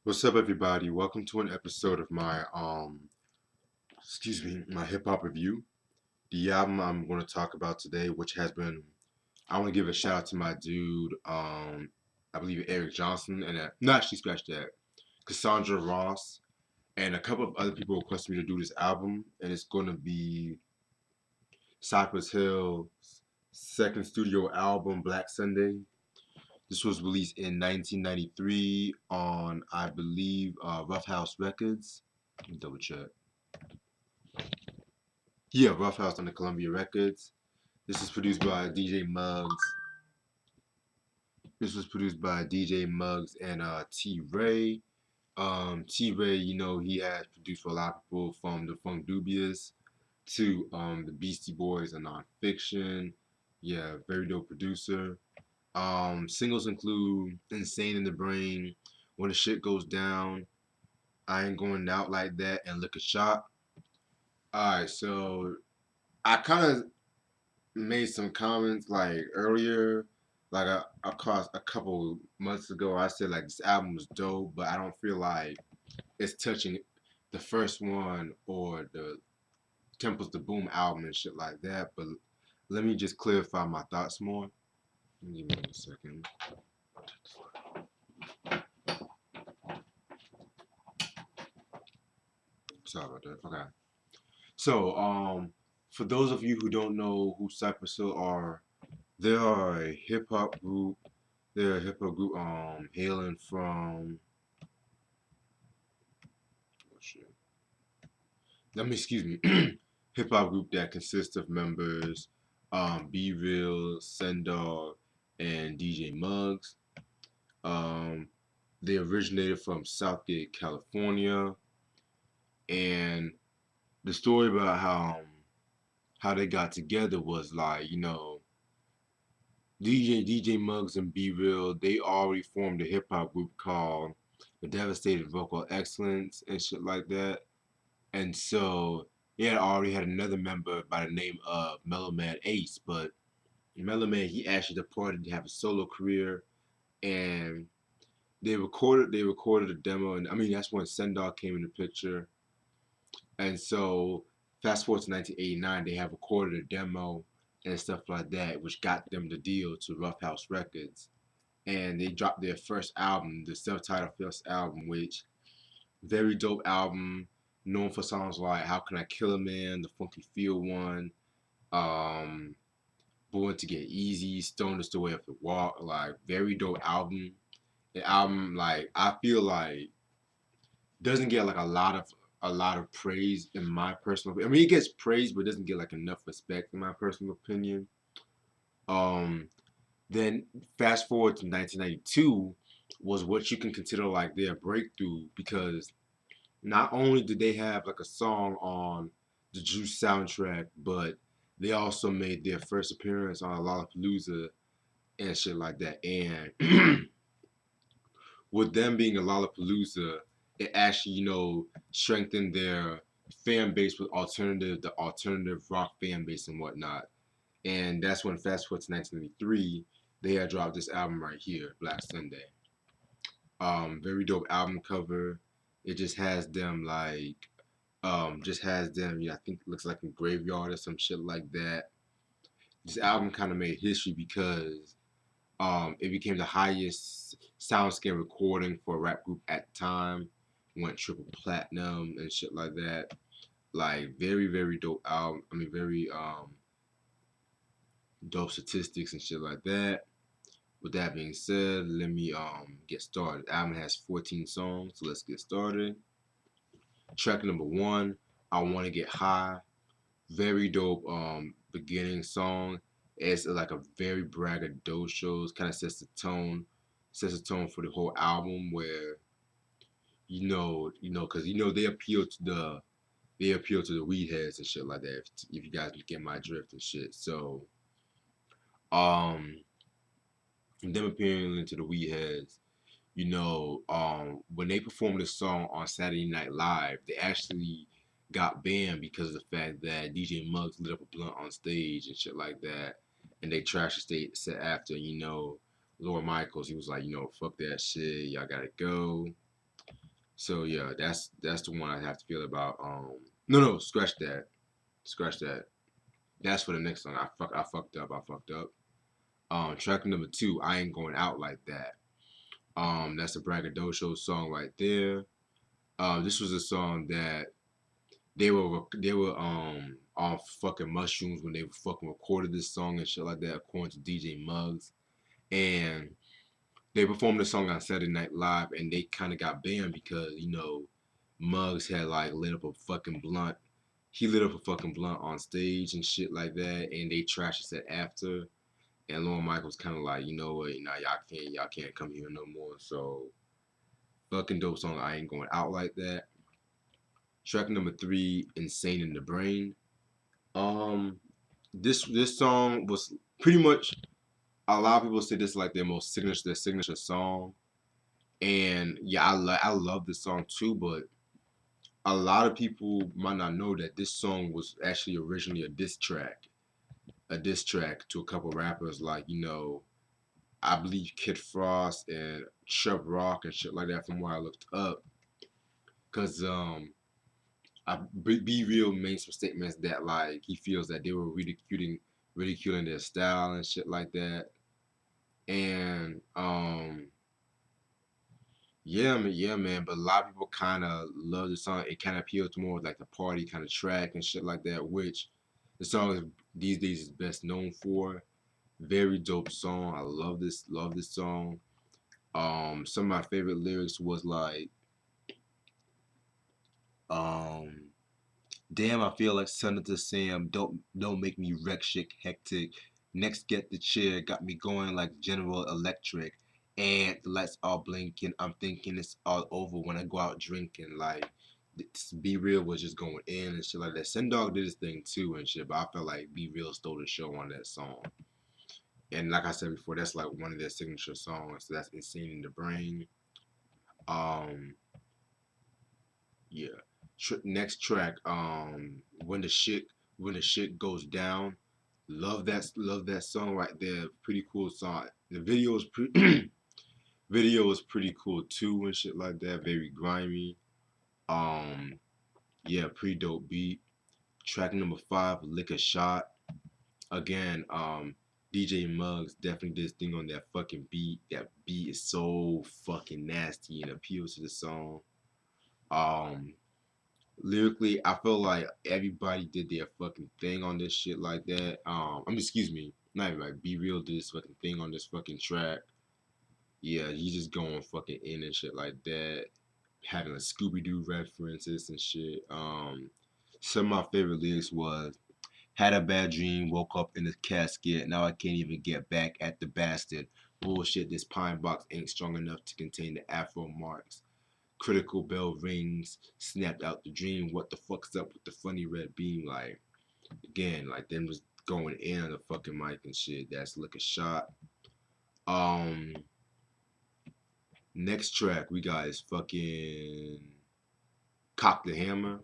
What's up, everybody? Welcome to an episode of my my hip hop review. The album I'm going to talk about today, which has been, I want to give a shout out to my dude, I believe Eric Johnson, and no, actually scratch that, Cassandra Ross, and a couple of other people requested me to do this album, and it's going to be Cypress Hill's second studio album, Black Sunday. This was released in 1993 on, I believe, Rough House Records. Let me double check. Yeah, Rough House on the Columbia Records. This is produced by DJ Muggs. This was produced by DJ Muggs and T Ray. T Ray, he has produced for a lot of people from the Funk Dubious to the Beastie Boys and Nonfiction. Yeah, very dope producer. Singles include Insane in the Brain, When the Shit Goes Down, I Ain't Going Out Like That, and Lick a Shot. Alright, so I kind of made some comments like earlier, like across a couple months ago. I said like this album was dope, but I don't feel like it's touching the first one or the Temples to Boom album and shit like that. But let me just clarify my thoughts more. Give me 1 second. Sorry about that. Okay. So, for those of you who don't know who Cypress Hill are, they are a hip hop group. They're a hip hop group, hailing from. Oh shit. Excuse me. Hip hop group that consists of members, B Real, Sendog, and DJ Muggs. Um, they originated from Southgate, California, and the story about how they got together was like, DJ Muggs and B Real, they already formed a hip hop group called the Devastated Vocal Excellence and shit like that. And so he had already had another member by the name of Mellow Man Ace, but Mellow Man, he actually departed to have a solo career, and they recorded a demo, and I mean that's when Sendog came in the picture. And so fast forward to 1989, they have recorded a demo and stuff like that, which got them the deal to Rough House Records. And they dropped their first album, the self-titled first album, which very dope album, known for songs like "How Can I Kill a Man," the Funky Feel one, um, "Born to Get Easy," "Stone is the Way of the Walk." Like very dope album. The album, like I feel like doesn't get like a lot of praise in my personal. I mean, it gets praise, but it doesn't get like enough respect in my personal opinion. Um, then fast forward to 1992 was what you can consider like their breakthrough because not only did they have like a song on the Juice soundtrack, but they also made their first appearance on Lollapalooza and shit like that. And with them being a Lollapalooza, it actually, strengthened their fan base with the alternative rock fan base and whatnot. And that's when fast forward to 1993, they had dropped this album right here, Black Sunday. Very dope album cover. It just has them, I think it looks like a graveyard or some shit like that. This album kind of made history because it became the highest SoundScan recording for a rap group at the time. Went triple platinum and shit like that. Like very very dope album. I mean very dope statistics and shit like that. With that being said, let me get started. The album has 14 songs, so let's get started. Track number one, I Wanna Get High. Very dope beginning song. It's like a very braggadocious, kind of sets the tone for the whole album where because they appeal to the weed heads and shit like that. If you guys get my drift and shit, so um, them appealing into the weed heads, when they performed this song on Saturday Night Live, they actually got banned because of the fact that DJ Muggs lit up a blunt on stage and shit like that, and they trashed the stage set after. Laura Michaels, he was like, fuck that shit, y'all gotta go. So yeah, that's the one I have to feel about. No, scratch that, scratch that. That's for the next song. I fucked up. I fucked up. Track number two, I ain't going out like that. That's a braggadocio song right there. This was a song that they were on fucking mushrooms when they fucking recorded this song and shit like that, according to DJ Muggs. And they performed the song on Saturday Night Live, and they kind of got banned because Muggs had like lit up a fucking blunt. He lit up a fucking blunt on stage and shit like that, and they trashed the set after. And Lorne Michaels kind of like, you know what, y'all can't come here no more. So fucking dope song. I ain't going out like that. Track number three, Insane in the Brain. Um, this song was pretty much, a lot of people say this is like their signature song. And yeah, I love this song too, but a lot of people might not know that this song was actually originally a diss track to a couple rappers like I believe Kid Frost and Chubb Rock and shit like that from what I looked up. Cause Be Real made some statements that like he feels that they were ridiculing their style and shit like that. And yeah, man. But a lot of people kind of love the song. It kind of appeals to more like the party kind of track and shit like that, which the song is, these days is best known for. Very dope song. I love this song. Some of my favorite lyrics was like, um, damn, I feel like Senator Sam. Don't make me wreck shit hectic. Next, get the chair. Got me going like General Electric. And the lights all blinking. I'm thinking it's all over when I go out drinking. Like, Be Real was just going in and shit like that. Sendog did his thing too and shit, but I felt like Be Real stole the show on that song. And like I said before, that's like one of their signature songs. So that's Insane in the Brain. Um, yeah. Next track, when the shit goes down. Love that song right there. Pretty cool song. The video is pretty video is pretty cool too and shit like that. Very grimy. Um, yeah, pretty dope beat. Track number five, Lick a Shot. Again, DJ Muggs definitely did his thing on that fucking beat. That beat is so fucking nasty and appeals to the song. Um, Lyrically, I feel like everybody did their fucking thing on this shit like that. Excuse me, not everybody. Be Real did this fucking thing on this fucking track. Yeah, you just going fucking in and shit like that. Having a Scooby Doo references and shit. Some of my favorite lyrics was, had a bad dream, woke up in a casket, now I can't even get back at the bastard. Bullshit, this pine box ain't strong enough to contain the afro marks. Critical bell rings, snapped out the dream. What the fuck's up with the funny red beam? Like, again, like them just going in on the fucking mic and shit. That's Lick a Shot. Um, Next track we got is fucking Cock the Hammer.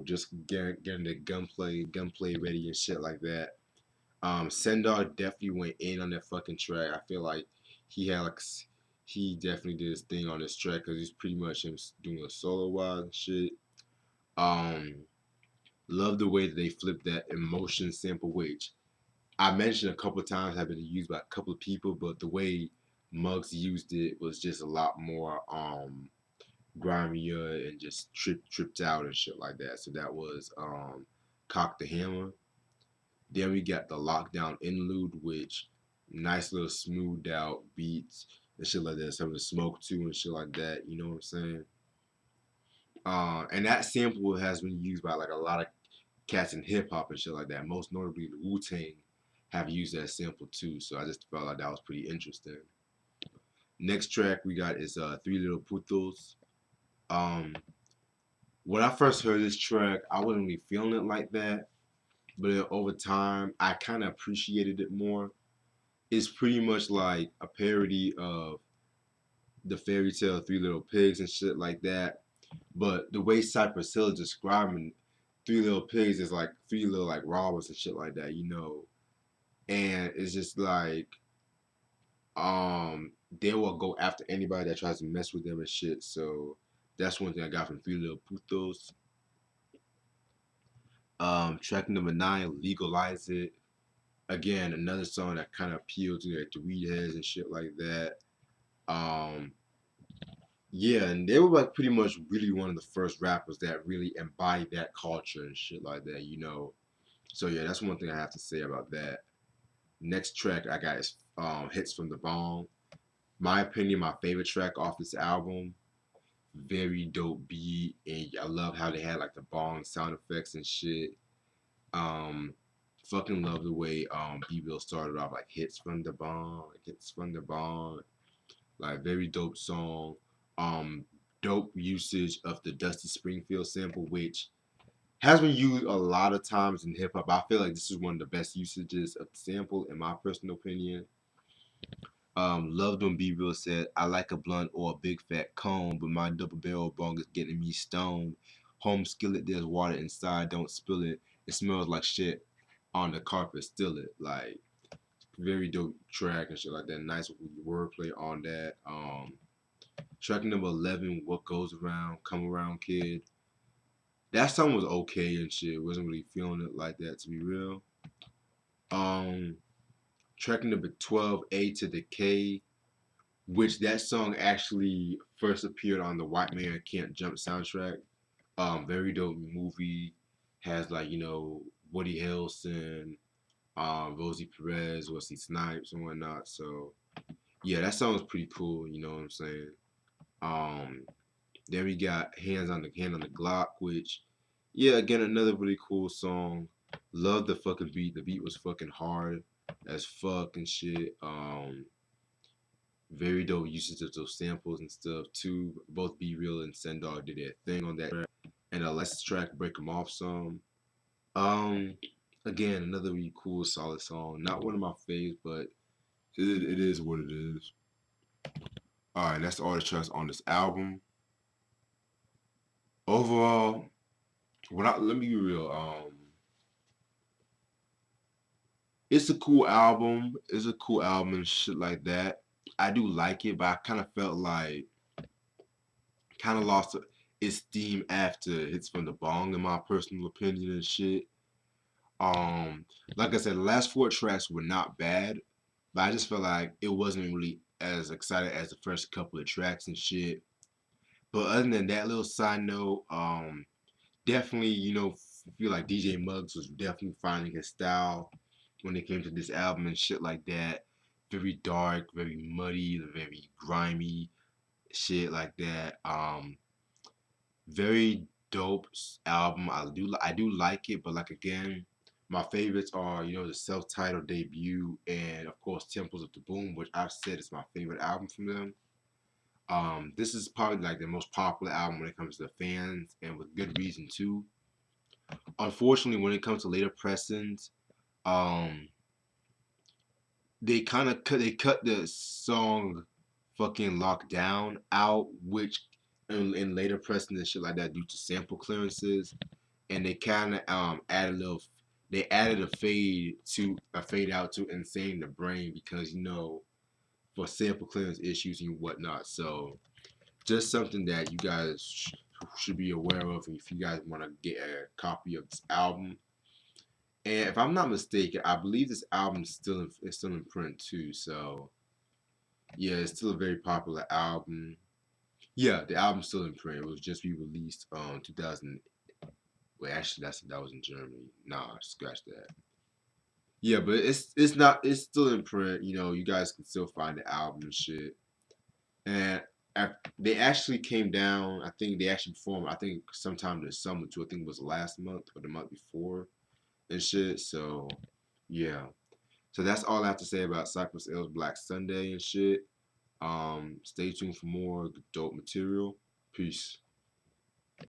Just getting the gunplay ready and shit like that. Sendar definitely went in on that fucking track. I feel like he had like he definitely did his thing on this track because he's pretty much him doing a solo wise and shit. Um, love the way that they flipped that emotion sample, which I mentioned a couple of times have been used by a couple of people, but the way Muggs used it was just a lot more grimier and just tripped out and shit like that. So that was Cock the Hammer. Then we got the Lockdown Interlude, which nice little smoothed out beats and shit like that. Some of the smoke too and shit like that. You know what I'm saying? And that sample has been used by like a lot of cats in hip hop and shit like that. Most notably, the Wu Tang have used that sample too. So I just felt like that was pretty interesting. Next track we got is Three Little Putos. Um, when I first heard this track, I wasn't really feeling it like that. But then over time, I kind of appreciated it more. It's pretty much like a parody of the fairy tale Three Little Pigs and shit like that. But the way Cypress Hill is describing Three Little Pigs is like three little like robbers and shit like that, And it's just like they will go after anybody that tries to mess with them and shit. So that's one thing I got from Three Little Putos. Track number 9, Legalize It. Again, another song that kind of appealed to like the weed heads and shit like that. Um, yeah, and they were like pretty much really one of the first rappers that really embodied that culture and shit like that, you know. So yeah, that's one thing I have to say about that. Next track I got is Hits from the Bong. My opinion, my favorite track off this album. Very dope beat, and I love how they had like the bong sound effects and shit. Um, Fucking love the way B Bill started off like hits from the bong, hits from the bong. Like very dope song. Um, Dope usage of the Dusty Springfield sample, which has been used a lot of times in hip hop. I feel like this is one of the best usages of the sample, in my personal opinion. Loved when B-Real said, I like a blunt or a big fat cone, but my double barrel bong is getting me stoned. Home skillet, there's water inside, don't spill it. It smells like shit on the carpet, still it. Like, very dope track and shit like that. Nice wordplay on that. Track number 11, What Goes Around, Come Around Kid. That song was okay and shit. Wasn't really feeling it like that, to be real. Um, Track number 12, A to the K, which that song actually first appeared on the White Man Can't Jump soundtrack. Very dope movie. Has like, you know, Woody Harrelson, Rosie Perez, Wesley Snipes, and whatnot. So yeah, that song is pretty cool. You know what I'm saying? Um, then we got Hand on the Glock, which yeah, again another really cool song. Love the fucking beat. The beat was fucking hard as fuck and shit. Very dope usage of those samples and stuff too. Both Be Real and Sendog did their thing on that track. And the last track, Break 'em Off song. Um, Again, another really cool, solid song. Not one of my faves, but it is what it is. All right, that's all the tracks on this album. Overall, let me be real. It's a cool album. It's a cool album and shit like that. I do like it, but I kind of felt like kind of lost its steam after Hits from the Bong, in my personal opinion and shit. Um, like I said, the last 4 tracks were not bad, but I just felt like it wasn't really as excited as the first couple of tracks and shit. But other than that little side note, definitely, you know, feel like DJ Muggs was definitely finding his style when it came to this album and shit like that. Very dark, very muddy, very grimy shit like that. Very dope album. I do like it, but like again, my favorites are, you know, the self-titled debut and of course Temples of the Boom, which I've said is my favorite album from them. This is probably like the most popular album when it comes to the fans, and with good reason too. Unfortunately, when it comes to later pressings, um, they cut the song fucking Lockdown out, which in later pressings and shit like that due to sample clearances, and they kind of added a fade out to Insane the Brain because, you know, for sample clearance issues and whatnot. So just something that you guys should be aware of if you guys want to get a copy of this album. And if I'm not mistaken, I believe this album is still in print too. So yeah, it's still a very popular album. Yeah, the album's still in print. It was just re-released 2000. Wait, actually, that was in Germany. Nah, scratch that. Yeah, but it's not. It's still in print. You know, you guys can still find the album and shit. And they actually came down. I think they actually performed. I think sometime this summer too. I think it was last month or the month before and shit. So yeah. So that's all I have to say about Cypress L's Black Sunday and shit. Stay tuned for more dope material. Peace.